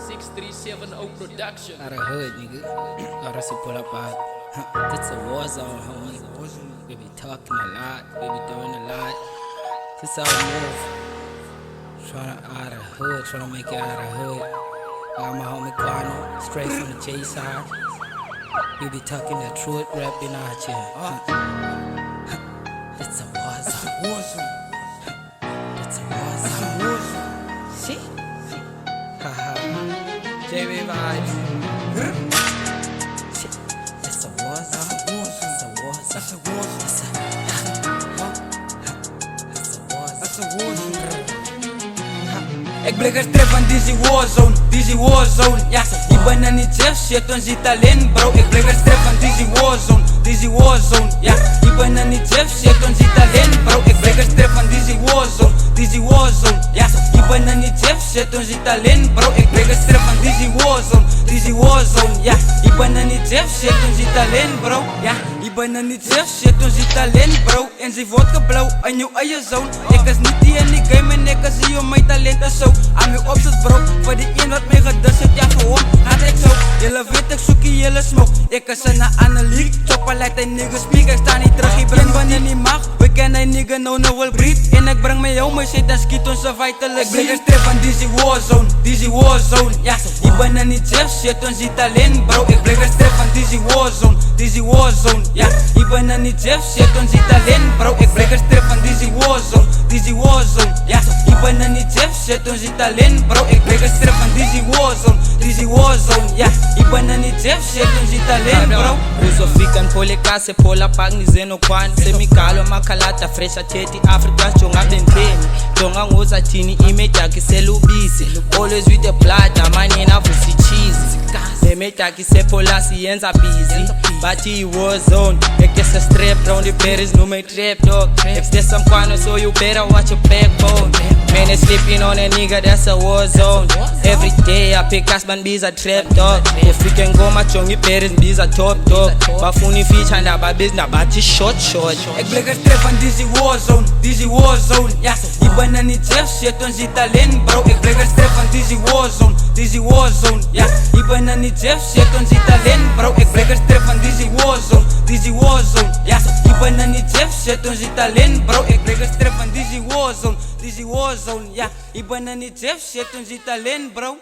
6370 production. Out of hood, nigga. Got us to pull up out. It's a war zone, homie. We be talking a lot, we be doing a lot. This our move. Tryna out of hood, tryna make it out of hood. Got my homie Quando, straight from the J side. We be talking the truth, rapping out here. It's a war zone. It's a war zone. See? Haha. JB vibes. It's a war zone. It's a war zone. It's a war zone. Ik blik er strip van Dizzy Warzone, ja. Ik ben er niet chef, shit, ons Italiaan, bro. Ik blik er strip van Dizzy Warzone, ja. Ik ben er niet chef, shit, ons Italiaan, bro. Ik blik er strip van Dizzy Warzone, ja. Ik ben er niet chef, shit, ons Italiaan, bro. Ik blik er strip van Dizzy Warzone, ja. Ik ben er niet chef, shit, ons Italiaan, bro, ja. Ik ben er niet chef, shit, ons Italiaan, bro. En ze wordt geblauw aan jouw eigen zone. Ik is niet die en die game en ik zie je mijn talenten zo. Aan mijn opzet, bro. Voor die een wat mij gedust heeft, ja, voor hem had ik zo. Jullie weet ik zoek je jullie smoke. Ik is een analyse. Chopper lijkt een nigga speak. Ik sta niet terug, ik ben wanneer niet mag. We kennen een nigga, no will breathe. En ik breng met jou, maar shit, dan schiet ons vitalik. Ik blik er strip van Dizzy Warzone, ja. Ik ben er niet chef, shit, ons Italiaan, bro. Ik blik er strip van Dizzy Warzone, ja. Ik ben er niet chef, shit, ons Italiaan, bro. Ik blik er strip van Dizzy Warzone, ja. Ik ben er niet chef, shit, ons Italiaan, bro. Ik blik er strip van Dizzy Warzone, ja. Ik ben er niet chef, shit, ons Italiaan, bro. Uso fican polecase, pola pagni zeno kwan. Semicalo makalata, fresha teti, Afrika chonga benteni. Chonga ngoza tini, image yaki selubisi. Always with the blood, amani na fusi cheese. Image yaki se pola siyenza busy. Bati war zone, ik is a strap round the Paris, no my trap dog. If there's some Quando, so you better watch your backbone. Man is sleeping on a nigga, that's a war zone. Every day I pick us man, bees a trap dog. If we can go my chongi Paris, bees a top dog. Bafuni feature andaba business, bati short. Ik blik er strip van Dizzy Warzone, ja. Ik ben er niet chef, shit, ons Italiaan, bro. Ik blik er strip van Dizzy Warzone, ja. Ik ben er niet chef, shit, ons Italiaan, bro. Ik blik er strip van Dizzy Warzone, ja. Ik ben er niet chef, shit, ons Italiaan, bro. Ik blik er strip van Dizzy Warzone, ja. Ik ben er niet chef, shit, ons Italiaan, bro.